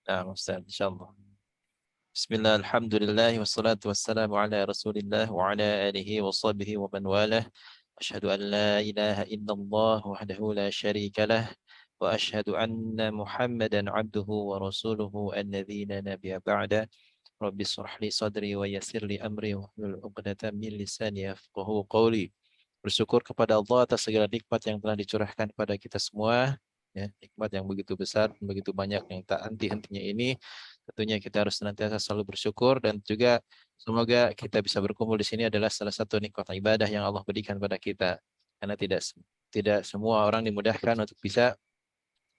Nah, Ustaz, insyaallah. Bismillah, alhamdulillah, wassalatu wassalamu ala rasulillah wa ala alihi wa sahbihi wa man walah. Asyhadu an la ilaha illallah wahdahu la syarika lah. Wa asyhadu anna Muhammadan abduhu wa rasuluhu alladzi la nabiyya ba'da. Rabbi shrah li sadri wa yassir li amri wa hlul 'uqdatam min lisani yafqahu qawli. Bersyukur kepada Allah atas segala nikmat yang telah dicurahkan kepada kita semua, ya, nikmat yang begitu besar, begitu banyak yang tak henti-hentinya ini. Tentunya kita harus senantiasa selalu bersyukur dan juga semoga kita bisa berkumpul di sini adalah salah satu nikmat ibadah yang Allah berikan pada kita. Karena tidak semua orang dimudahkan untuk bisa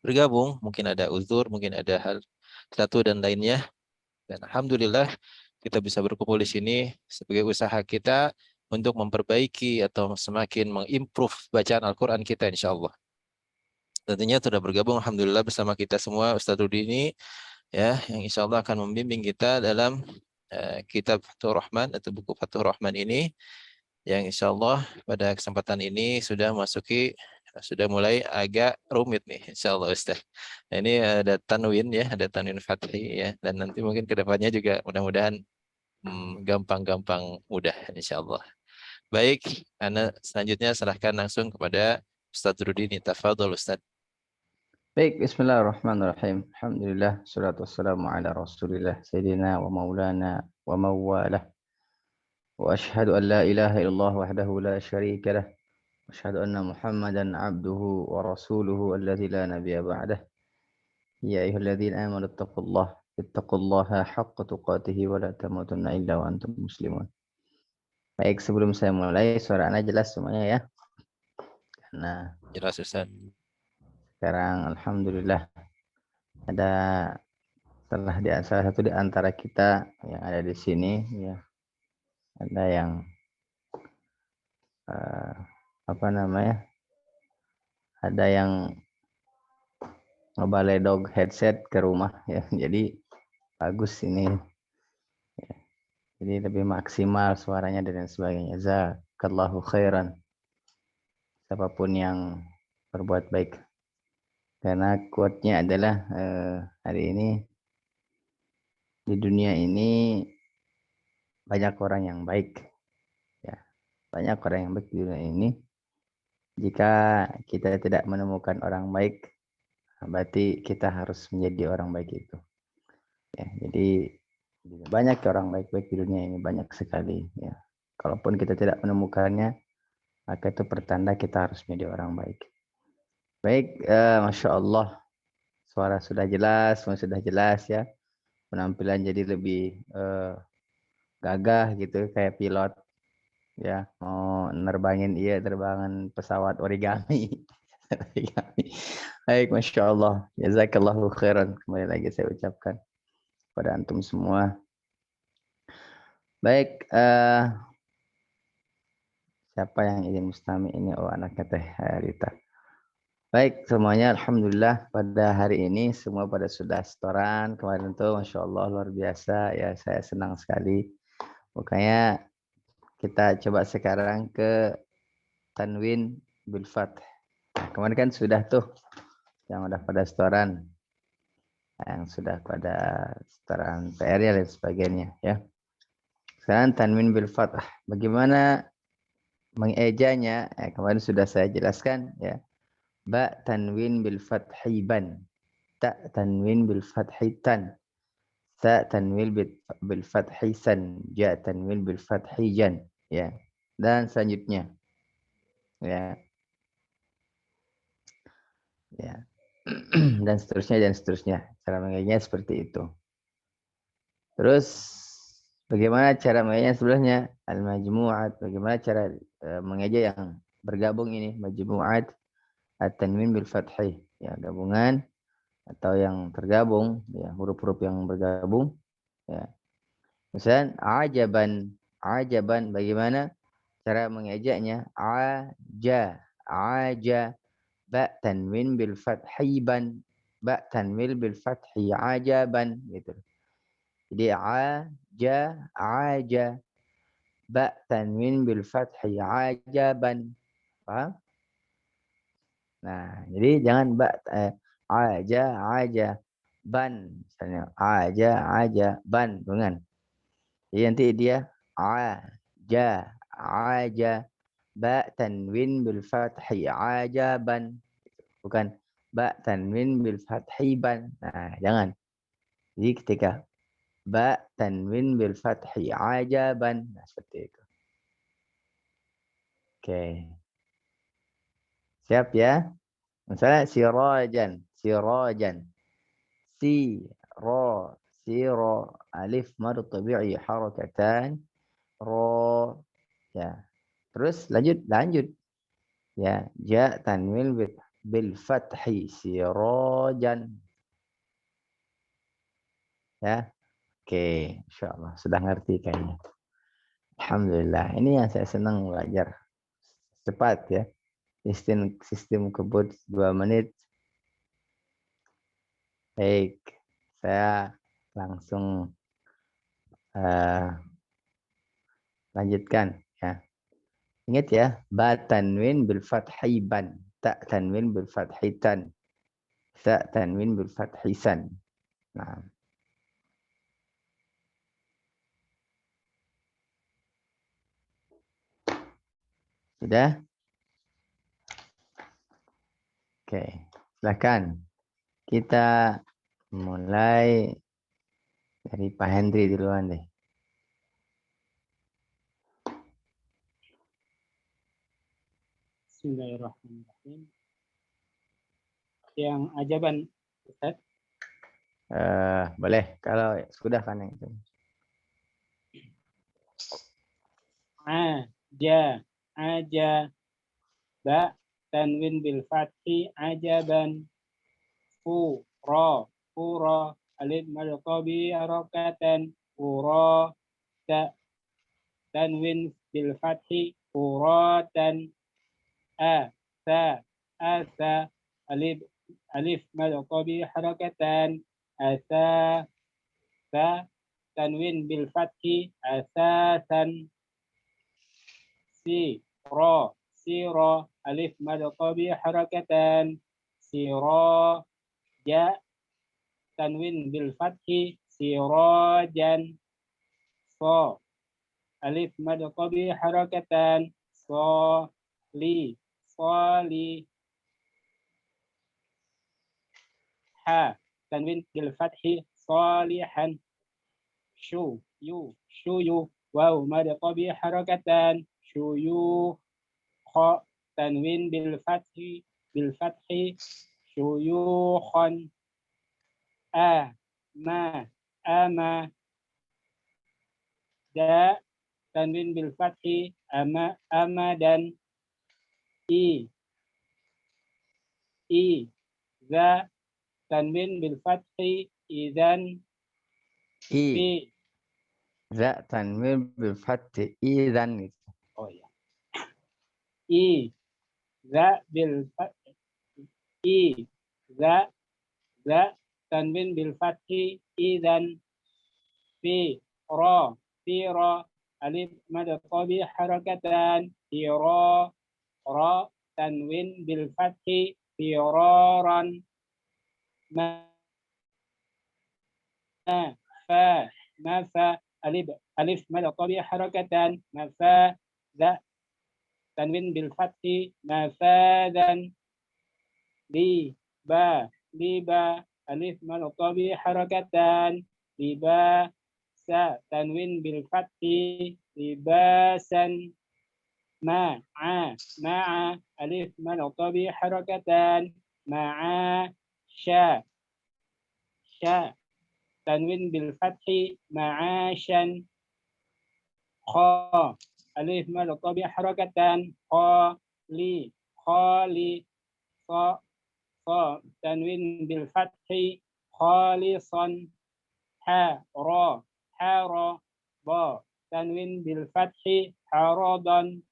bergabung, mungkin ada uzur, mungkin ada hal satu dan lainnya. Dan alhamdulillah kita bisa berkumpul di sini sebagai usaha kita untuk memperbaiki atau semakin mengimprove bacaan Al-Quran kita insya Allah. Tentunya sudah bergabung alhamdulillah bersama kita semua Ustadz Rudi ini, ya, yang insya Allah akan membimbing kita dalam kitab Fathur Rahman atau buku Fathur Rahman ini, yang insya Allah pada kesempatan ini sudah mulai agak rumit nih insya Allah Ustaz. Nah, ini ada tanwin ya, ada tanwin fathi ya, dan nanti mungkin kedepannya juga mudah-mudahan gampang-gampang mudah insya Allah. Baik, Ana selanjutnya serahkan langsung kepada Ustadz Rudi. Tafadhol Ustadz. Baik, bismillahirrahmanirrahim. Alhamdulillah, salatu wassalamu ala rasulillah, sayyidina wa maulana wa mawalah. Wa ashhadu an la ilaha illallah wahdahu la syarika lah. Wa ashhadu anna muhammadan abduhu wa rasuluhu alladhi la nabiyya ba'dah. Ya ayyuhalladzina amanu ittaqullaha haqqa tuqatih wa la tamutunna illa wa antum muslimun. Baik, sebelum saya mulai, suara Anda jelas semuanya ya? Karena Jelas Ustaz. sekarang alhamdulillah ada salah satu di antara kita yang ada di sini ya, ada yang ada yang ngebaledog headset ke rumah ya, jadi bagus ini ya. Jadi lebih maksimal suaranya dan lain sebagainya. Jazakallahu khairan siapapun yang berbuat baik, karena quote-nya adalah hari ini di dunia ini banyak orang yang baik ya, banyak orang yang baik di dunia ini. Jika kita tidak menemukan orang baik, berarti kita harus menjadi orang baik itu ya. Jadi banyak orang baik-baik di dunia ini, banyak sekali ya. Kalaupun kita tidak menemukannya, maka itu pertanda kita harus menjadi orang baik. Baik, Masya Allah, suara sudah jelas, semua sudah jelas ya. Penampilan jadi lebih gagah gitu, kayak pilot ya, mau terbangan pesawat origami. Baik, Masya Allah, jazakallahu khairan. Kembali lagi saya ucapkan pada antum semua. Baik, siapa yang ingin mustami ini? Oh, anaknya Teh Rita. Baik, semuanya alhamdulillah pada hari ini semua pada sudah setoran. Kemarin tuh Masya Allah luar biasa ya, saya senang sekali. Makanya kita coba sekarang ke tanwin bil fath. Nah, kemarin kan sudah tuh yang udah pada setoran, yang sudah pada setoran PR dan sebagainya ya. Sekarang tanwin bil fath. Bagaimana mengejanya? Kemarin sudah saya jelaskan ya. Ba tanwin bil fathi ban. Ta tanwin bil fathi tan. Sa tanwin bil fathi san. Ja tanwin bil fathi jan. Ya. Dan selanjutnya. Ya. Ya. Dan seterusnya. Cara mengejanya seperti itu. Terus bagaimana cara mengejanya sebelumnya? Al-majmu'at. Bagaimana cara mengeja yang bergabung ini? Majmu'at at-tanwin bil fathi. Ya, gabungan atau yang tergabung ya, huruf-huruf yang bergabung ya. Misalnya ajaban bagaimana cara mengejaknya? Aja ba tanwin bil fathi ban, ba tanwin bil fathi ajaban gitu. Jadi aja ba tanwin bil fathi ajaban. Paham? Nah, jadi jangan aja ban, misalnya aja ban, bukan? Jadi nanti dia aja ba tanwin bil fathi ajaban, bukan ba tanwin bil fathi ban. Nah, jangan. Jadi ketika ba tanwin bil fathi ajaban, nah seperti itu. Oke. Siap ya? Misalnya sirajan. Siro, alif mad tabi'i harakatan, ro, ya. Terus lanjut. Ya, ja tanwin bil fathi sirajan. Ya. Oke, insyaallah sudah ngerti kayaknya. Alhamdulillah. Ini yang saya senang belajar. Cepat ya. Sistem kebut 2 menit. Baik. Saya langsung lanjutkan ya. Ingat ya, ba tanwin bil fathi ban, ta tanwin bil fathi tan, sa tanwin bil fathi san. Nah, sudah? Oke, silakan. Kita mulai dari Pak Hendri duluan deh. Bismillahirrahmanirrahim. Yang ajaban, Ustaz. Boleh, kalau sudah kan yang itu. Aja, ba, tanwin bil fathi, ajaban, fura, alif mad qabi harakatan, fura, ta, tanwin bil fathi, furatan, asa, alif mad qabi harakatan, asa, tanwin bil fathi, asasan, siro, alif mad qabi harakatan, ja, tanwin bil fathi, sirajan, alif mad qabi harakatan, soli, tanwin bil fathi, salihan, shuyu, waw mad qabi harakatan, syuyukha, tanwin bil fathi, syuyukhan, ama, da, tanwin bil fathi, amadan, za, tanwin bil fathi, idzan, fi, Za tanwin bil fathi idzan. oh ya, za bil fathi, za, tanwin bil fathi, idzan, fi, ra, alif mad qabi harakatan, ra, tanwin bil fathi, firaran, mafa, alif mad qabi harakatan, mafadha, tanwin bil fathi, mafadan, liba, alif mad qabi harakatan, libasa, tanwin bil fathi, libasan, ma'a, alif mad qabi harakatan, ma'asya, tanwin bil fathi, ma'asyan, kha, alif mad qabi harakatan, khali, tanwin bil fathi, khalisan, hara, ba, tanwin bil fathi, haradan.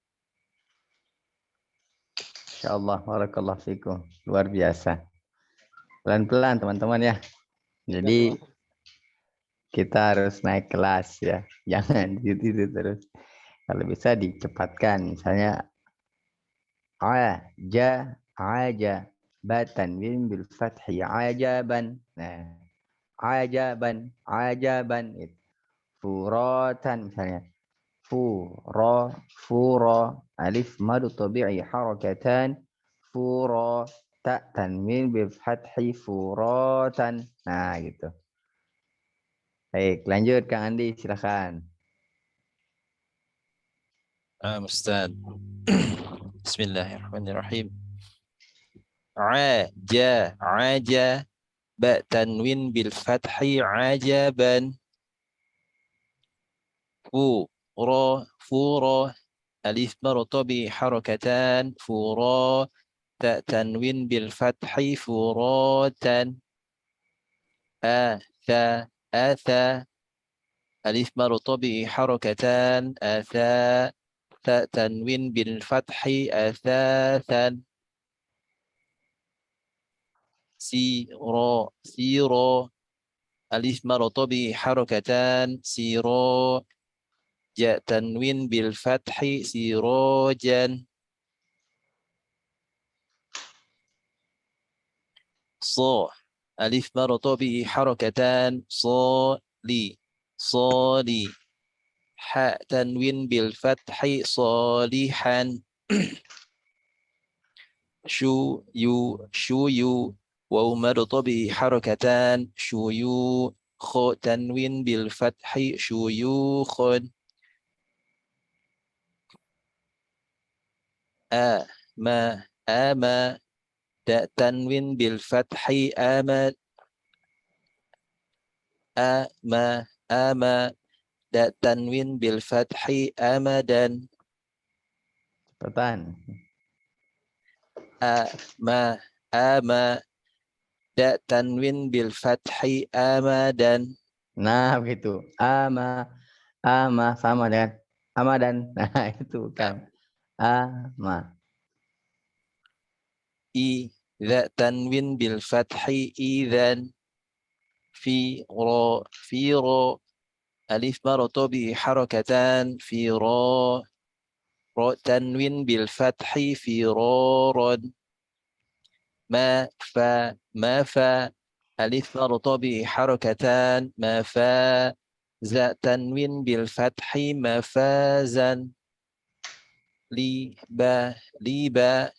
Insyaallah, barakallahu fikum. Luar biasa. Pelan-pelan teman-teman ya. Jadi kita harus naik kelas ya. Jangan gitu terus. Kalau bisa dicepatkan. Misalnya aja, ba tanwin bil fathi ajaban. Nah, ajaban, ajaban. Furatan misalnya. Furo, alif madu tabi'i harakatan, furo, ta tanwin bil fathi furatan. Nah, gitu. Baik, lanjut Kang Andi, silakan. Ustaz. Bismillahirrahmanirrahim. Aja, ba tanwin bil fathi ajaban. Furo, alif martabi harakatan, furo, ta tanwin bil fathi furatan. Atha, alif martabi harakatan, atha, ta tanwin bil fathi athathan. Siro, alif martabi harakatan, siro, ja tanwin bil fathi sirojan. alif martabi harakatan, صالي ha tanwin bil fathi salihan. شويو واو مرطبي حركتان خو تنوين بالفتح شيوخ. آما تنوين بالفتح آما تنوين بالفتح أمدا. Cepetan. آما tanwin bil fathi amadan. Nah, begitu. Sama dengan amadan. Nah, itu kan. Ama. Idza tanwin bil fathi idzan. Fi ra, alif martabi harakatan, fi ra, tanwin bil fathi firaran. ما فا ألف مرطبي حركتان، ما فا تنوين بالفتح مفازا. ليبا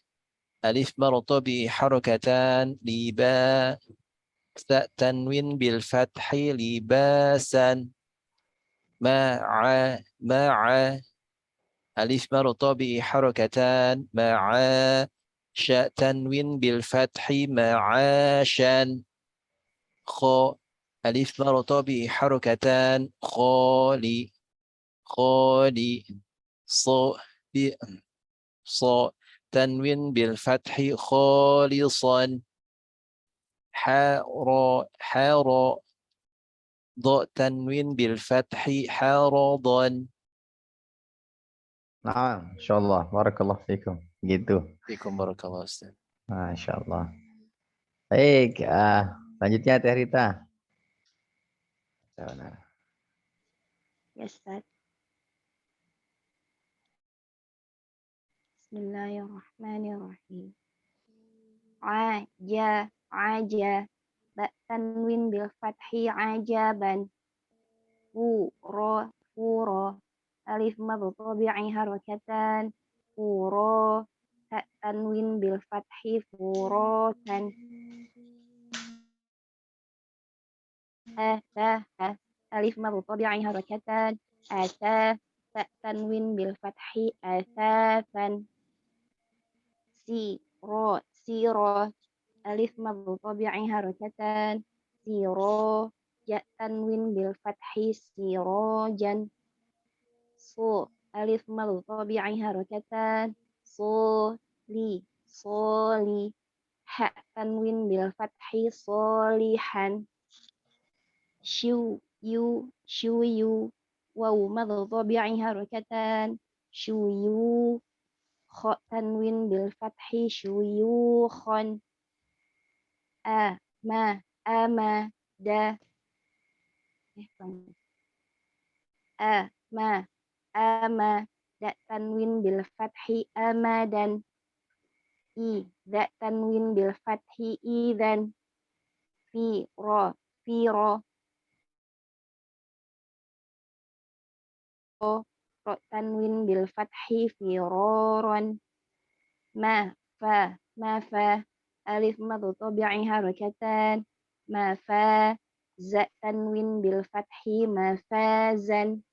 ألف مرطبي حركتان، ليبا تنوين بالفتح لباسا. مع ألف مرطبي حركتان، مع تنوين بالفتح معاشا. ألف مرطبي حركتان، خالي ص تنوين بالفتح خالصا. حار تنوين بالفتح حارضا. Nah, insyaallah. Barakallahu fikum. Gitu. Fikum barakallah Ustaz. Masya Allah. Baik, lanjutnya Teh Rita. Ya Ustaz. Bismillahirrahmanirrahim. Aja, ba tanwin bil fathi ajaban. Furo, alif mabtabi'i harakatan, furo, ta tanwin bil fathi furotan. Alif mabtabi'i harakatan, ta tanwin bil fathi asafan. Siro, alif mabtabi'i harakatan, siro, ya tanwin bil fathi sirojan. Alif mabtabi'i harakatan, soli, ha tanwin bil fathi solihan. Shuyu, waw mabtabi'i harakatan, shuyu, kha tanwin bil fathi shuyukhan. Amada, da tanwin bil fathi amadan. Da tanwin bil fathi idzan. firo, ro tanwin bil fathi firoron, ma fa, alif madu tabi'i harakatan, ma fa, za tanwin bil fathi mafazan,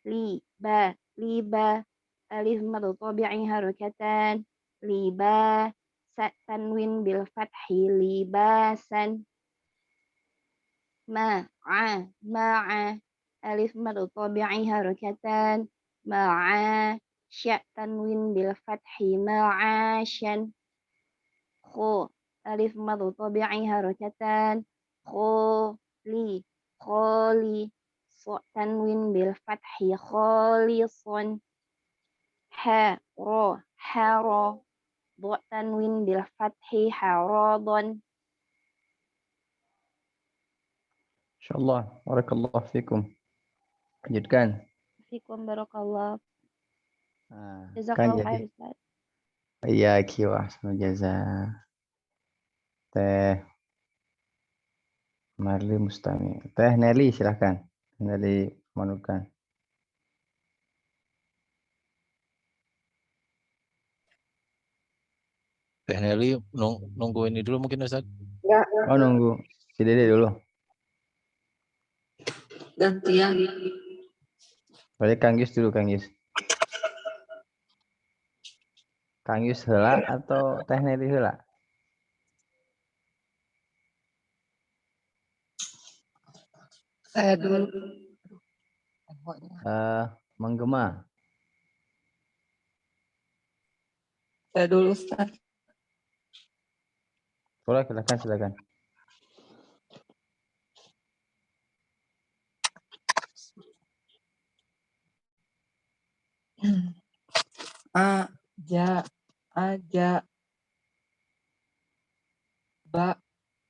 liba, alif madu tabi'i harakatan, liba, sa tanwin bil fathi libasan, ma'a, alif madu tabi'i harakatan, ma'a, sya tanwin bil fathi ma'asyan, alif madu tabi'i harakatan, kholi, so tanwin bil fathi kholison, haro, do tanwin bil fathi haradon. Insyaallah. Barakallahu fikum. Lanjutkan. Fikum barakallah. Nah, kan Jazakallahu jadi khair Ustaz. Iyyaki wa ahsanul jazaa. Teh Marli Mustami. Teh Nelly silahkan. Nelly Manukan. Teh Nelly nunggu ini dulu mungkin Ustaz. Oh nunggu si Dede dulu. Gantian. Boleh Kang Yus dulu Kang Yus. Kang Yus heula atau Teh Nelly heula? Saya dulu. Menggema. Saya dulu Ustaz. Boleh silakan. Aja, ba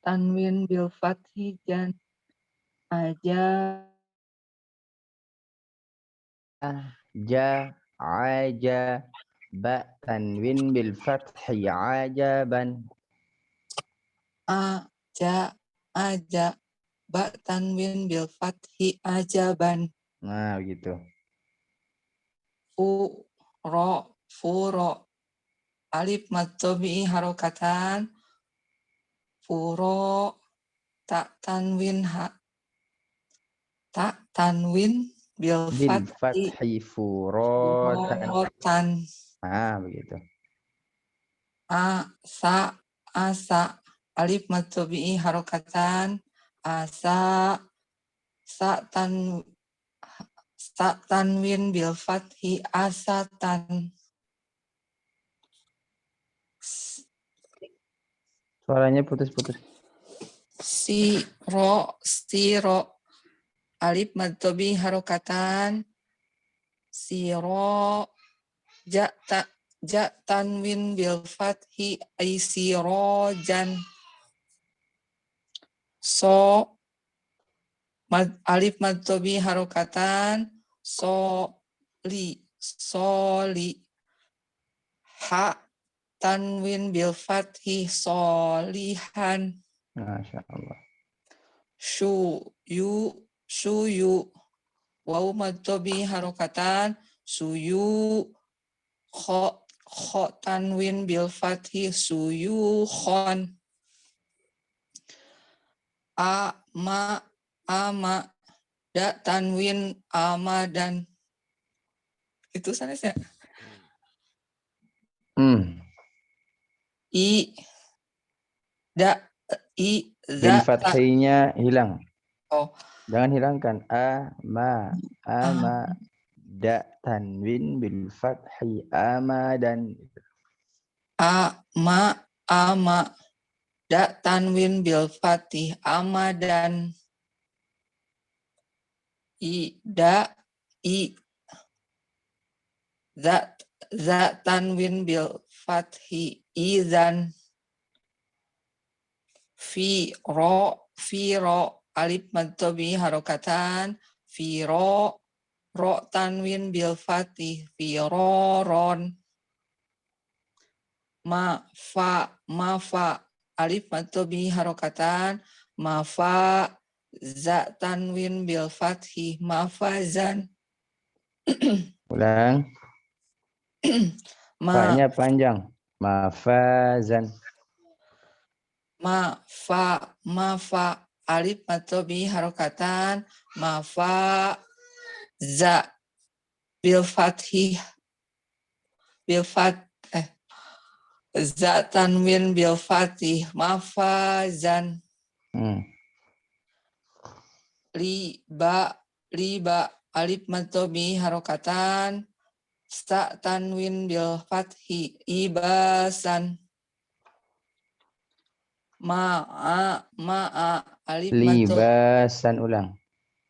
tanwin bil fathi jan, aja, Aja ba tanwin bil fathi ajaban. aja, ba tanwin bil fathi ajaban, Nah, begitu. furo, alif mad tabi'i harokatan, furo, tak tanwin bil Bil fathi fathi furotan. rotan, Nah, begitu. asa, alif mad tabi'i harokatan, asa, sa tanwin bil fathi asatan, Suaranya putus-putus. siro, alif mad tabi'i harokatan, siro, ja tanwin bil fathi aisirojan, alif mad tabi'i harokatan, soli, ha tanwin bil fathi solihan, Masya Allah. suyu, waw mad tabi'i harokatan, suyu, kho tanwin bil fathi suyukhon, ama, da tanwin amadan. Itu sanesnya. Bil fathinya hilang. Oh. Jangan hilangkan. Ama. Da tanwin bil fathi amadan. Ama. Da tanwin bil fathi amadan. Za tanwin bil fathi izan. Firo, alif mad tabi'i harokatan, firo, ro tanwin bil fathi firoron. Mafa, alif mad tabi'i harokatan, mafa, za tanwin bil fathi mafazan. Ulang. Fa-nya panjang. Mafazan. Mafa alif matobi harokatan mafa za bil fathi za tanwin bil fatih mafazan. Liba alif matobi harokatan sa tanwin bil fathi ibasan. Ma'a alif matobi Libasan. Ulang.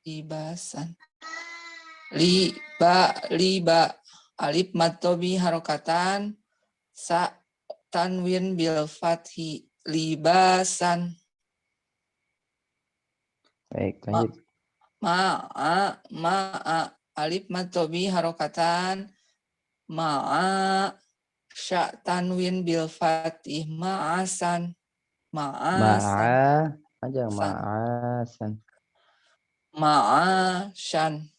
libasan. Liba alif matobi harokatan sa tanwin bil fathi libasan. Baik, lanjut. Ma'a alif matobi harokatan ma'a sya tanwin bil fatih ma'asan. Ma'asan. Panjang. Ma'asan. Ma'asan.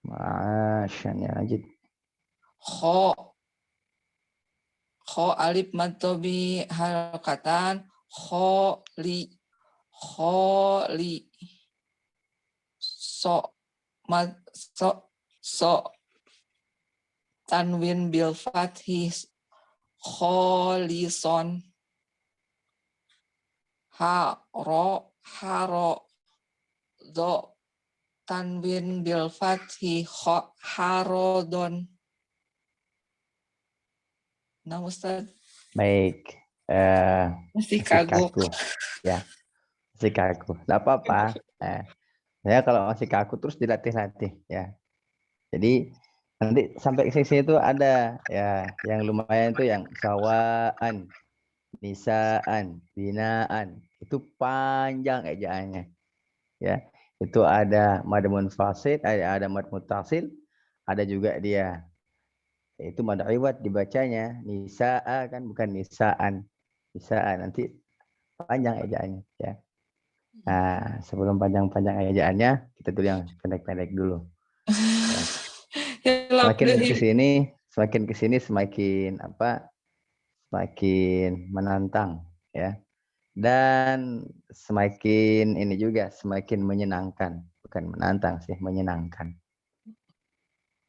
Ma'asan. Ya, lanjut. Kho alif matobi harokatan kholi so tanwin bil fathih kholison. Haro do tanwin bil fathih harodon. Nah, Ustaz. Baik. Masih Masih kagok. kaku. Ya. Masih kaku. Nggak apa-apa. Ya kalau masih kaku terus dilatih-latih ya. Jadi nanti sampai ke sisi itu ada ya yang lumayan itu yang sawaan, nisaan, binaan. Itu panjang ejaannya. Ya. Itu ada mad munfasil, ada mad muttasil, ada juga dia itu mad iwad dibacanya nisaa kan bukan nisaan. Nisaan nanti panjang ejaannya ya. Nah, sebelum panjang-panjang ejaannya, kita dulu yang pendek-pendek dulu. Ya. Semakin ke sini semakin menantang ya. Dan semakin ini juga semakin menyenangkan, bukan menantang sih, menyenangkan.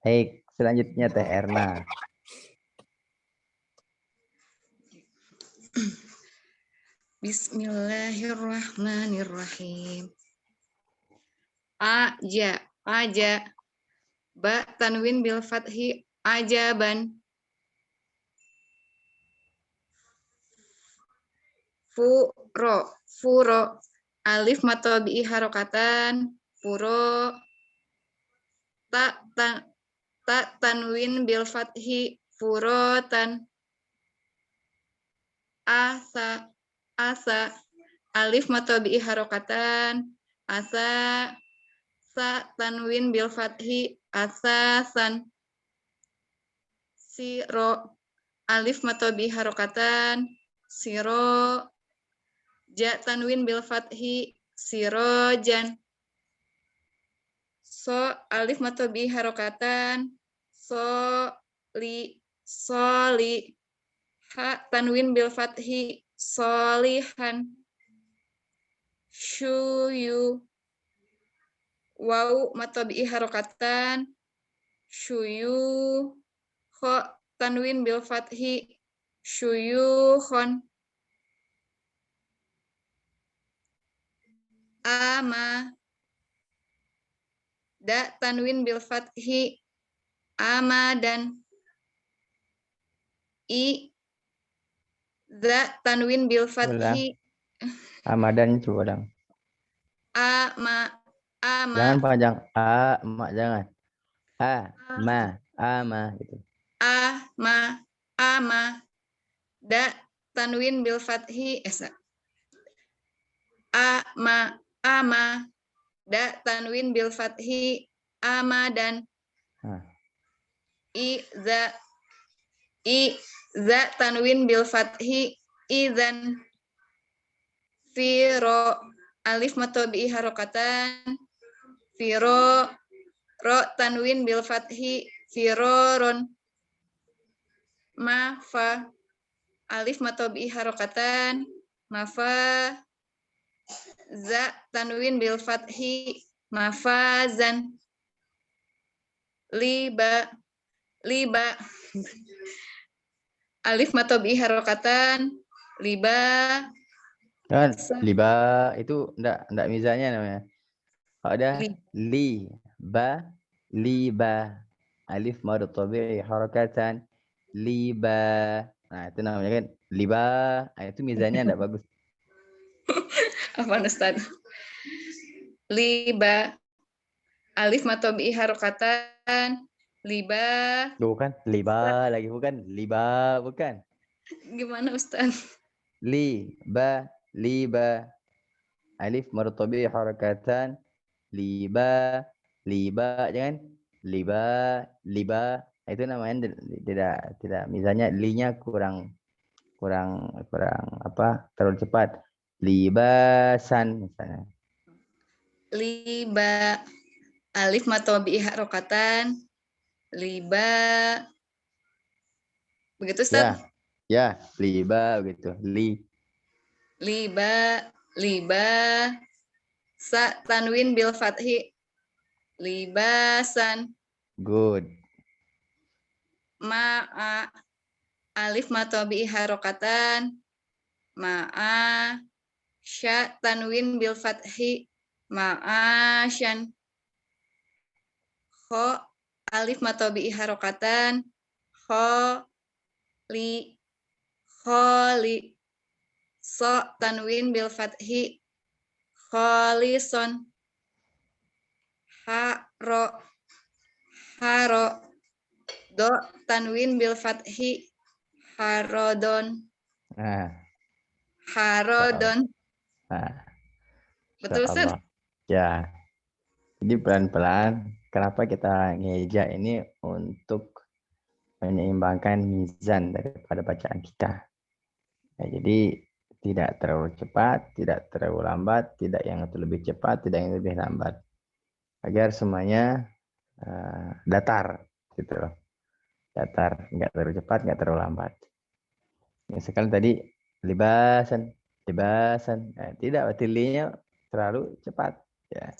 Baik, selanjutnya Teh Erna. Bismillahirrahmanirrahim. Aja ba tanwin bil fathi ajaban. Furo alif matobi harokatan furo ta tanwin bil fathi furotan. Asa alif matobi harokatan asa sa tanwin bil fathi asasan. Siro alif matobi harokatan siro ja tanwin bil fathi sirojan. So alif matobi harokatan soli ha tanwin bil fathi solihan. Syuyu waw matobi harokatan syuyu kho tanwin bil fathi syuyukhon. Ama da tanwin bil fathi amadan. Za tanwin bil fathi Amadan coba dong. ama Jangan panjang jangan. Ama gitu. ama da tanwin bil fathi ama da tanwin bil fathi amadan. Iza tanwin bil fathi idzan. Firo alif matobi harokatan. Firo ro tanwin bil fathi firoron. Mafa alif matobi harokatan. Mafa za tanwin bil fathi mafazan. Liba alif matobi harokatan. Liba Kan liba itu enggak mizanya namanya. Kalau ada liba alif mad tabi'i harakatan liba. Nah, itu namanya kan liba. Nah, itu mizanya enggak bagus. apa Ustaz? Liba alif matobi harokatan. Liba Bukan liba lagi, bukan liba, bukan. gimana Ustaz? Liba alif mad tabi'i harakatan liba jangan liba. Itu namanya tidak misalnya linya kurang apa, terlalu cepat. Libasan misalnya. Liba alif matobi harokatan. Liba begitu Ustaz? Ya, liba begitu. Liba sa tanwin bil fathi libasan. Good. Ma'a alif matobi harokatan. Ma'a sya tanwin bil fathi ma'asyan. Kho alif matobi harokatan. Kholi so tanwin bil fathi kholison. Haro do tanwin bil fathi harodon. Nah, Harodon. Betul Ustaz? insyaallah. Ya. Jadi pelan-pelan, kenapa kita ngeja ini untuk menyeimbangkan mizan daripada bacaan kita. Ya, jadi tidak terlalu cepat, tidak terlalu lambat, tidak yang lebih cepat, tidak yang lebih lambat. Agar semuanya datar, gitu loh. Datar, nggak terlalu cepat, nggak terlalu lambat. Misalkan tadi libasan, tidak, berarti li-nya terlalu cepat. Ya,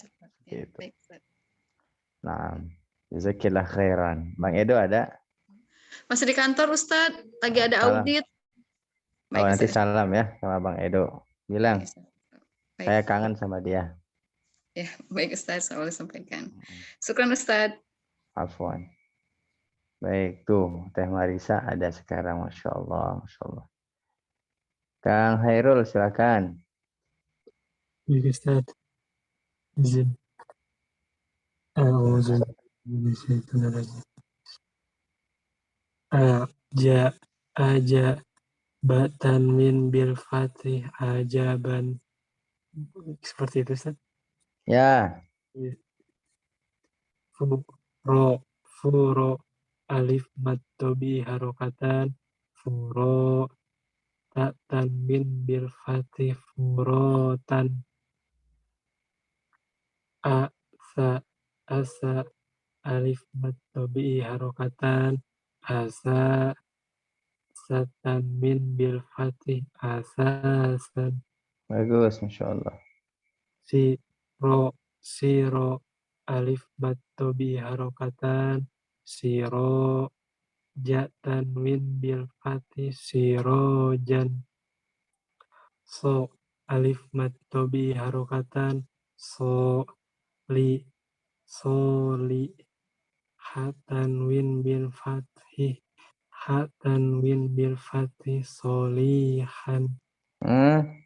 Ya, gitu. baik, Ustaz. Nah, jazakillah khairan. Bang Edo ada? Masih di kantor Ustaz, lagi ada Salam. audit. Oh, nanti Ustaz. salam ya sama Bang Edo. Bilang, Baik, Ustaz. Baik. saya kangen sama dia. Ya, baik Ustaz, saya boleh sampaikan. Syukran Ustaz. Afwan. Baik, tuh Teh Marisa ada sekarang, Masya Allah, Masya Allah. Kang Hairul, silakan. Baik Ustaz, izin. A'udzu aja ba tanwin bil fathih ajaban. Seperti itu Ustaz. Ya, Furo alif mad tobi harokatan furo ta tanwin bil fathih furotan asa alif mad tobi harokatan asa tanwin bil fathih asasan bagus, Masya Allah. siro alif mad tobi harokatan siro ja tanwin bil fathih sirojan so alif mad tobi harokatan soli ha tanwin bil fathih solihan.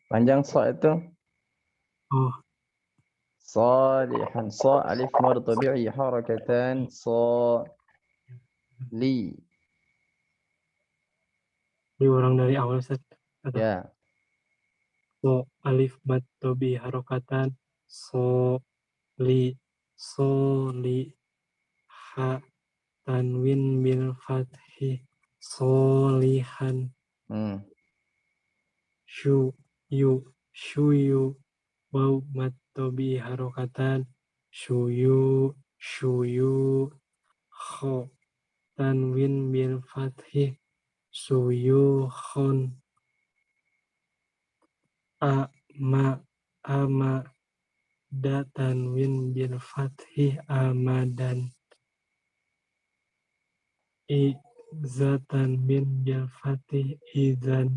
Panjang so itu. Oh, Salihan. So alif mad tabi'i harakatan. Li. diulang dari awal Ustaz. Ya. So alif mad tobi harokatan soli ha tanwin bil fathih solihan syuyu, waw mad tobi harokatan, syuyu, syuyu, kho tanwin bil fathi, suyukhon, ama, da tanwin bil fathi, amadan, za tanwin bil fathi, idzan,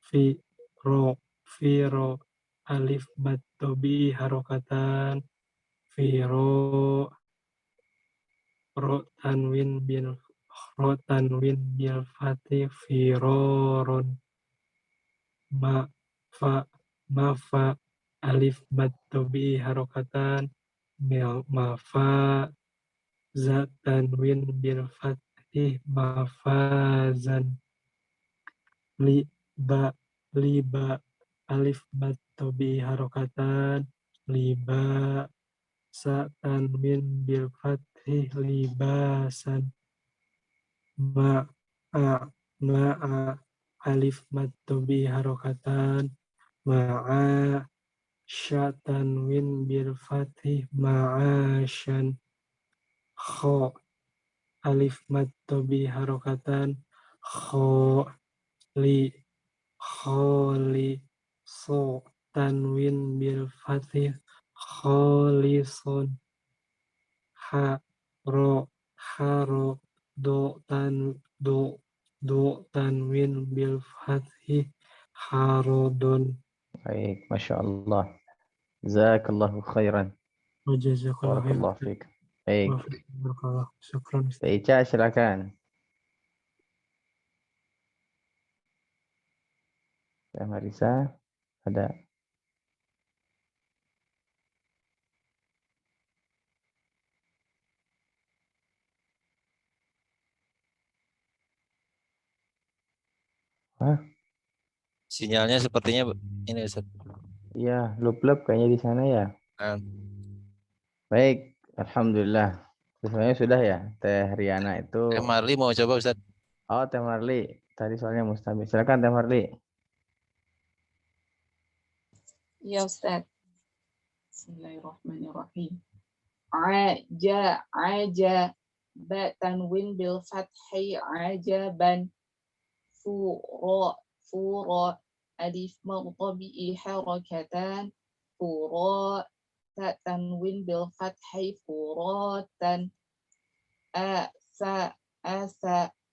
firo, alif bat tobi harokatan, firo, ro tanwin bil fathi, firoron, mafa, alif bat tobi harokatan, mafa, za tanwin bil fathi, mafazan, liba, alif bat tobi harokatan, liba, sa tanwin bil fathi, libasan, ma'a, alif mat tobi harokatan, ma'a, sya tanwin bil fathi, ma'asyan, kho, alif mat tobi harokatan, kholi, so tanwin bil fathi, kholison, haro, do tanwin bil fathi, harodon. Baik, Masya Allah. Jazakallahu khairan. Wajazakallahu Barakallahu khairan. fiik. Baik. Syukran. Pak Ica, silakan. Ya, Marisa, ada. Hah? Sinyalnya sepertinya ini Ustaz. Iya, lup-lup kayaknya di sana ya. Nah, Baik, Alhamdulillah. Sebenarnya sudah ya, Teh Riana itu. Teh Marli mau coba Ustaz? Oh, Teh Marli. Tadi soalnya Mustabik. Silakan Teh Marli. Ya Ustaz. Bismillahirrahmanirrahim. Aja, ba tanwin bil fathi, ajaban, furo, alif martabi'i harakatan, furo, ta tanwin bil fathi, furatan, asa,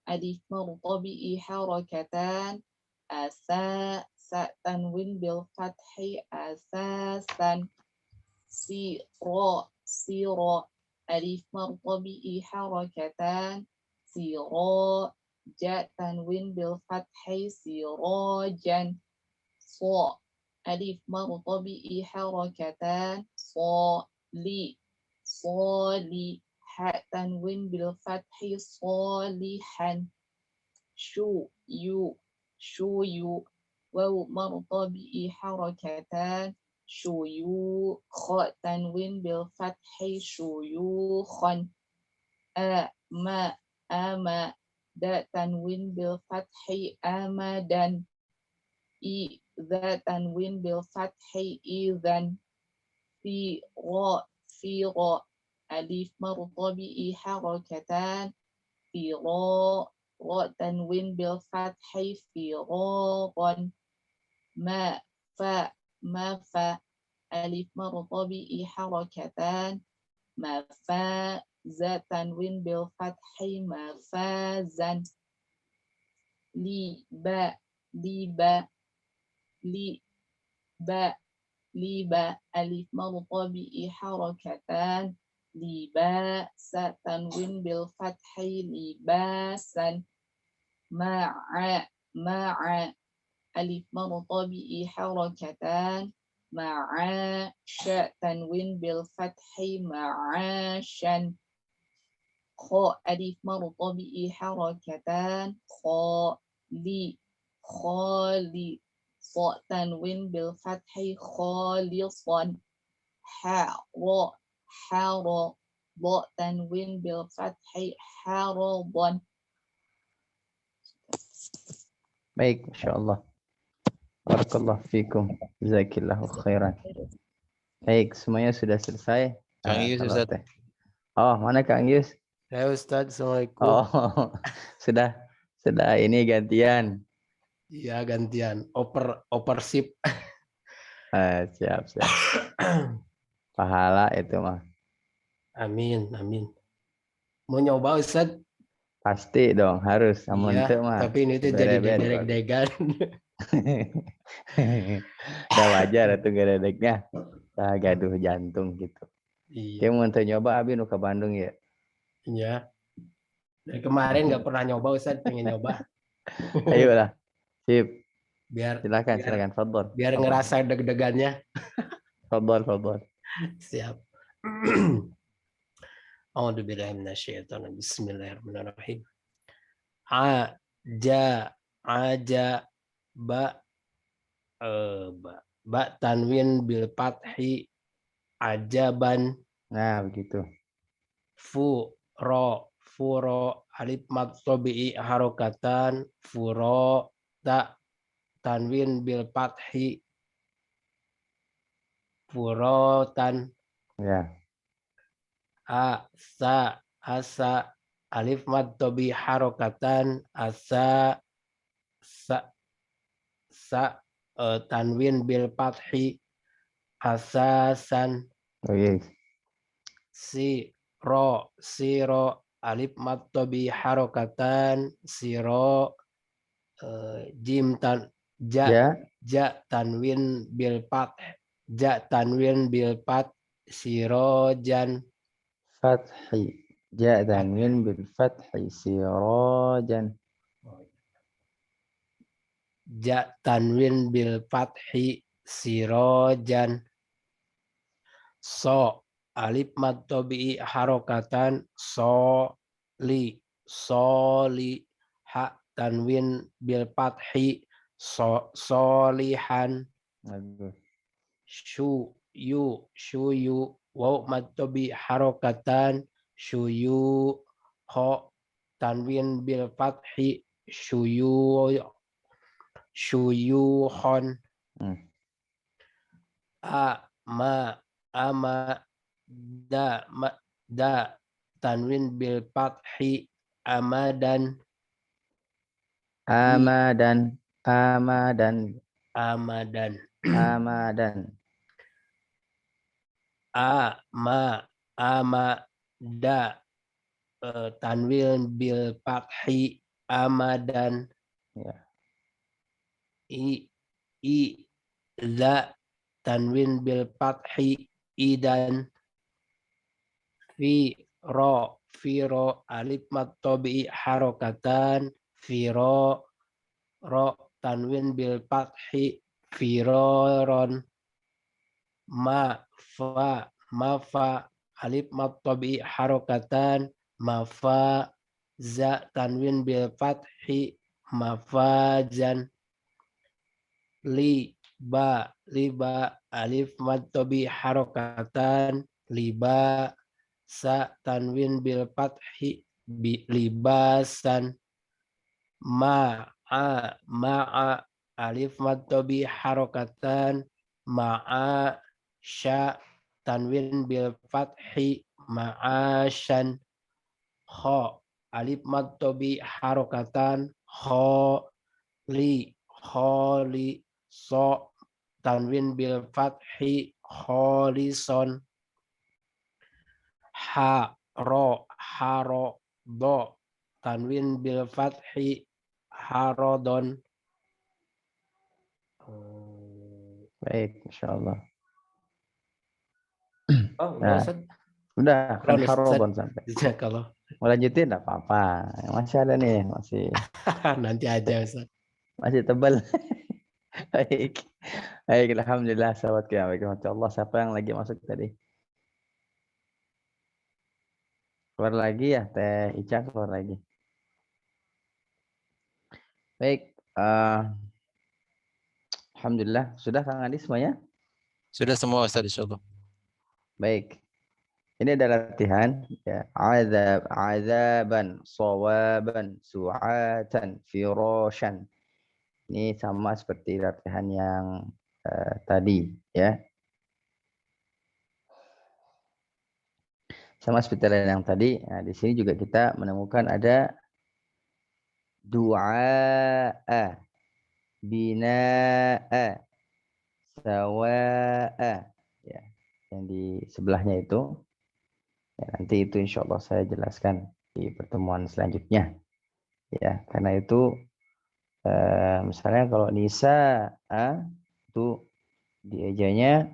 alif martabi'i harakatan, asa, sa tanwin bil fathi, asasan, siro, alif martabi'i harakatan, siro, ja tanwin bil fathi, sirojan, alif martabi'i harakatan, soli, ha tanwin bil fathi, solihan, syuyu, waw martabi'i harakatan, syuyukh tanwin bil fathi, syuyukhan, ama, da tanwin bil fathi, amadan, idza tanwin bil fathi, idzan, firo, alif martabi'i harakatan, firo, ro tanwin bil fathi, firoron, mafa, alif martabi'i harakatan, mafa, za tanwin bil fathi, mafazan, liba, alif martabi'i harakatan, libasa tanwin bil fathi, libasan, ma'a, alif martabi'i harakatan, ma'asya tanwin bil fathi, ma'asyan, kho alif martabi'i harakatan, kholi, so tanwin bil fathi, kholisan, haro, do tanwin bil fathi, harodon. Baik, Masya Allah. Barakallahu fikum. Jazakillahu khairan. Baik, semuanya sudah selesai. Kang Yus, Kalau Ustaz. teh. Oh, mana Kang Yus? Ya Ustaz, Assalamualaikum. Oh, sudah ini gantian. Iya gantian. Opersip. Siap. Pahala itu mah. Amin. Mau nyoba Ustaz? Pasti dong, harus. Namun Iya, itu mah. tapi ini tuh jadi bere-bere, dedek-degan. Udah wajar itu gedeknya. Gaduh jantung gitu. Iya. Kamu mau nyoba abi nu ke Bandung ya? Iya. Dari kemarin nggak pernah nyoba Ustaz, pengen nyoba. Ayolah. Sip. Silakan. Fadhol. Biar ngerasa deg-degannya. Fadhol. Siap. Bismillahirrahmanirrahim. Ba tanwin bil fathi ajaban. Nah, begitu. Furo alif mad tabi'i harokatan. Furo ta tanwin bil fathi furotan. Ya. Asa alif mad tabi'i harokatan. Asa tanwin bil fathi asasan. Oke. Siro alif mad tabi'i harokatan. Siro jim ja tanwin bil fath. Sirojan. Fathi. Ja tanwin bil fathi sirojan. Ja tanwin bil fathi sirojan. So alif mad tabi'i harokatan. Soli ha tanwin bil fathi solihan. Bagus. Syuyu waw mad tabi'i harokatan. Syuyu ho tanwin bil fathi syuyuhon. Ama da tanwin bil fathi amadan. Amadan. Da tanwin bil fathi amadan. Ya. Za tanwin bil fathi idan. Firo alif mad tabi'i harokatan. Firo tanwin bil fathi firoron. Mafa alif mad tabi'i harokatan. Mafa za tanwin bil fathi mafajan. Liba alif mad tabi'i harokatan. Liba sa tanwin bil fathi libasan. Ma'a alif mad tabi'i harokatan. Ma'a sya tanwin bil fathi ma'asyan. Kho alif mad tabi'i harokatan. Kholi so tanwin bil fathi kholison. Haro do tanwin bil fathi harodon. Baik, insyaallah. Udah Ustaz. Udah, kan Ustaz. harobon sampai. Kalau Mau lanjutin enggak apa-apa. Masih ada nih, nanti aja Ustaz. masih tebal. Baik, alhamdulillah sahabat kita. Allah, siapa yang lagi masuk tadi? Keluar lagi ya, Teh Ica keluar lagi. Baik, alhamdulillah sudah Kang Adi semuanya? Sudah semua Ustaz, insyaallah. Baik. Ini adalah latihan ya. Azaban, sawaban, su'atan, firashan. Ini sama seperti latihan yang tadi ya. Sama seperti yang tadi. Nah, di sini juga kita menemukan ada du'a, bina'a, sawa'a. Ya, yang di sebelahnya itu. Ya, nanti itu insya Allah saya jelaskan di pertemuan selanjutnya. Ya, karena itu misalnya kalau nisa itu diejanya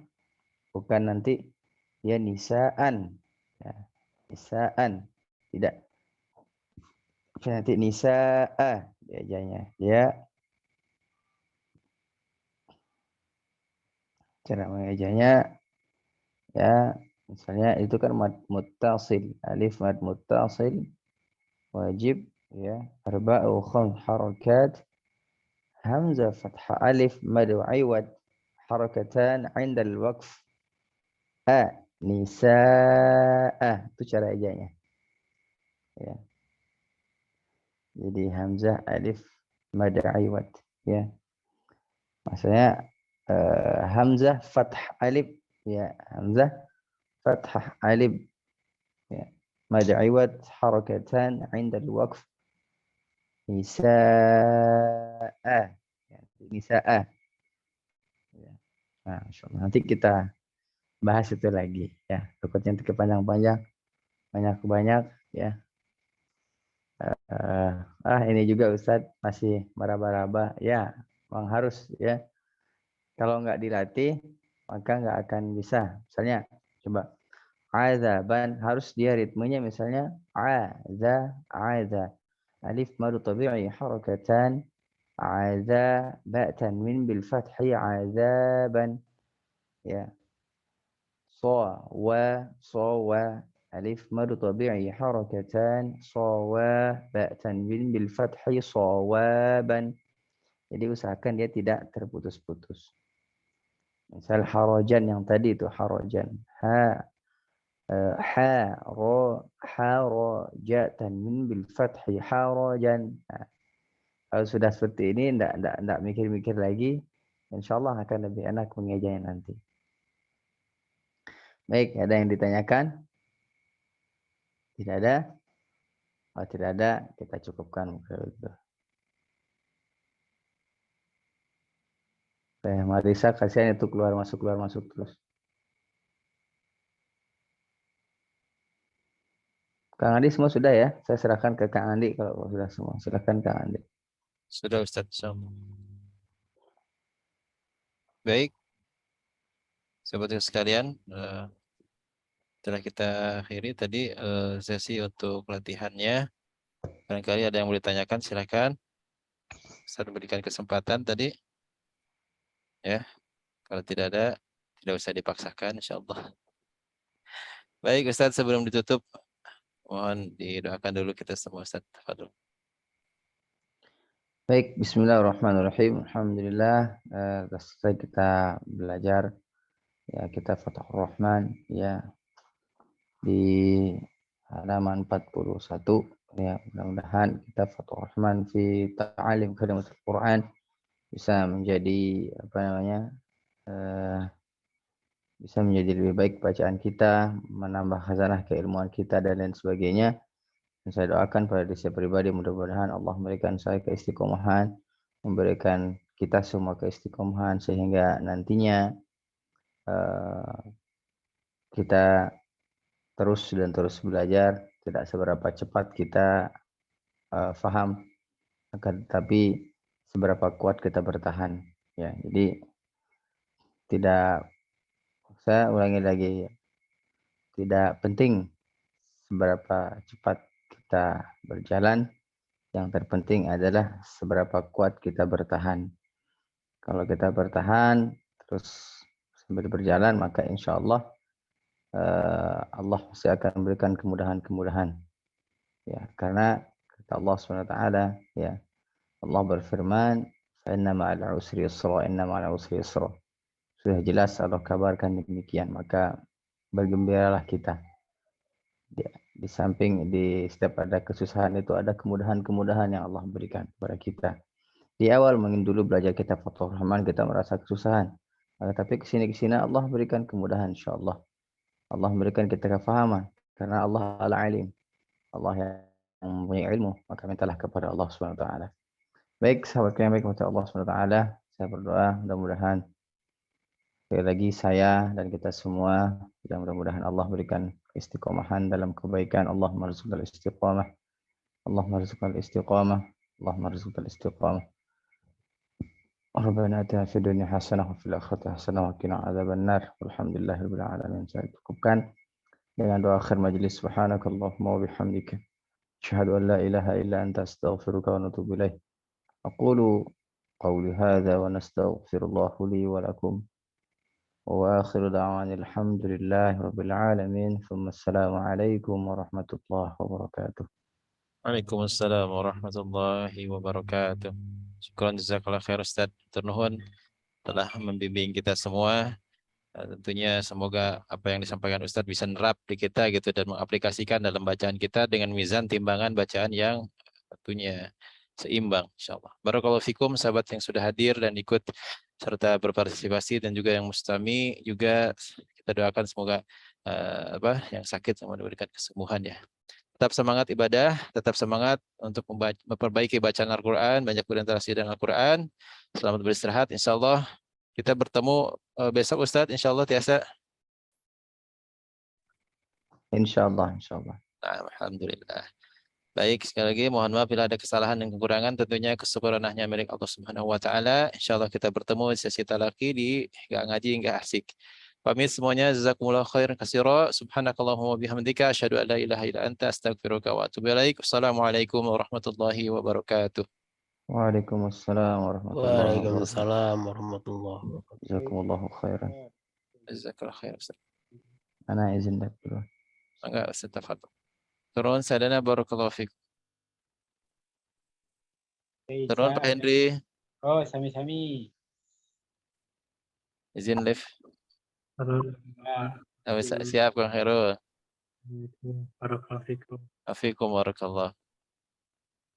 bukan nanti dia nisaan, ya, nisaan tidak. Nanti nisaa diejanya dia cara mengejanya ya misalnya itu kan mad muttasil, alif mad muttasil wajib ya arba'u khams harakat hamzah fathah alif mad iwad harakatan 'inda al-waqf nisaa itu cara ejanya ya. Jadi hamzah alif mad iwad ya. Maksudnya hamzah fathah alif ya hamzah fathah alif ya mad iwad harakatan 'inda al-waqf nisaa ya, nisaa ya. Nah, insyaallah nanti kita bahas itu lagi ya. Takutnya nanti kepanjang-panjang banyak ya. Ini juga Ustadz masih meraba-raba ya, memang harus ya. Kalau nggak dilatih maka nggak akan bisa. Misalnya coba azaban harus dia ritmenya misalnya aza alif madu tabi'i harakatan aza ba tanwin bil fathi azaban ya wa alif madu tabi'i harakatan sawa ba tanwin bil fathi sawaban. Jadi usahakan dia tidak terputus-putus. Misal harajan yang tadi itu harajan haraja tanwin bil fathi harajan. Nah, kalau sudah seperti ini enggak mikir-mikir lagi, insyaallah akan lebih enak mengejanya nanti. Baik, ada yang ditanyakan? Tidak ada? Oh, tidak ada, kita cukupkan itu. Marisa kasihan itu keluar masuk terus. Kang Andi semua sudah ya? Saya serahkan ke Kang Andi kalau sudah semua. Silakan Kang Andi. Sudah Ustaz. Baik. Sahabat sekalian, setelah kita akhiri tadi sesi untuk latihannya. Barangkali ada yang mau ditanyakan, silakan. Ustaz berikan kesempatan tadi. Ya, kalau tidak ada, tidak usah dipaksakan, insyaallah. Baik Ustaz, sebelum ditutup, mohon didoakan dulu kita semua Ustaz. Tafadhol. Baik, bismillahirrahmanirrahim. Alhamdulillah, selesai kita belajar ya kita Fathur Rahman ya di halaman 41 ya, mudah-mudahan kita Fathur Rahman fi ta'alim kalimatul Quran bisa menjadi bisa menjadi lebih baik bacaan kita, menambah khazanah keilmuan kita dan lain sebagainya. Dan saya doakan pada diri saya pribadi mudah-mudahan Allah memberikan saya keistiqomahan, memberikan kita semua keistiqomahan sehingga nantinya kita terus belajar, tidak seberapa cepat kita faham, akan tetapi seberapa kuat kita bertahan. Ya, jadi saya ulangi lagi, tidak penting seberapa cepat kita berjalan, yang terpenting adalah seberapa kuat kita bertahan. Kalau kita bertahan terus sambil berjalan, maka insya Allah Allah pasti akan memberikan kemudahan-kemudahan. Ya, karena kata Allah SWT, ya, Allah berfirman, "Inna ma'al usri yusra, inna ma'al usri yusra." Sudah jelas Allah kabarkan demikian, maka bergembiralah kita. Di samping di setiap ada kesusahan itu ada kemudahan-kemudahan yang Allah berikan kepada kita. Di awal mungkin dulu belajar kitab Fathur Rahman kita merasa kesusahan. Tapi kesini Allah berikan kemudahan insyaallah. Allah memberikan kita kefahaman karena Allah al-alim. Allah yang mempunyai ilmu, maka mintalah kepada Allah Subhanahu wa taala. Baik, sahabat yang baik kepada Allah Subhanahu wa taala, saya berdoa mudah-mudahan sekali lagi saya dan kita semua mudah-mudahan Allah berikan istiqomahan dalam kebaikan. Allah marzuqal istiqamah. Allah marzuqal istiqamah. Allah marzuqal istiqamah. Rabbana atina fid dunya hasanah wa fil akhirati hasanah wa qina adzabannar. Walhamdulillahirabbil alamin. Saya cukupkan dengan doa akhir majelis. Subhanakallahumma wa bihamdika asyhadu an la ilaha illa anta astaghfiruka wa atubu ilaik. Aqulu qawli hadza wa nastaghfirullah li wa lakum. Wa akhiru da'wana alhamdulillahi rabbil alamin. Thumma assalamu alaikum warahmatullahi wabarakatuh. Waalaikumsalam warahmatullahi wabarakatuh. Syukran jazakallah khair Ustaz. Turnuhun telah membimbing kita semua. Tentunya semoga apa yang disampaikan Ustaz bisa nerap di kita gitu dan mengaplikasikan dalam bacaan kita dengan mizan timbangan bacaan yang tentunya seimbang insyaallah. Barakallahu fikum sahabat yang sudah hadir dan ikut serta berpartisipasi dan juga yang mustami juga kita doakan semoga yang sakit semoga diberikan kesembuhan ya. Tetap semangat ibadah, tetap semangat untuk memperbaiki bacaan Al-Quran, banyak berinteraksi dengan Al-Quran. Selamat beristirahat, insyaallah. Kita bertemu besok Ustadz, insyaallah Tiasa. Insyaallah. Nah, alhamdulillah. Baik, sekali lagi mohon maaf bila ada kesalahan dan kekurangan, tentunya kesempurnaannya milik Allah Subhanahu wa taala. Insyaallah kita bertemu di sesi talaki di Gak Ngaji Gak Asik. Pamit semuanya, jazakumullah khairan katsira. Subhanakallahumma bihamdika asyhadu an la ilaha illa anta astaghfiruka wa atubu ilaik. Wassalamualaikum warahmatullahi wabarakatuh. Waalaikumsalam warahmatullahi wabarakatuh. Waalaikumsalam warahmatullahi wabarakatuh. Jazakumullahu khairan. Jazakallah khair Ustaz. Ana izin dulu. Enggak, Ustaz, tafadhol. Turun sadana barakallahu fikum. Turun Pak Henry. Oh, sami-sami. Izin lift. Nah, Siap Kang Herul. Barakallahu fikum. Afikum warakallah.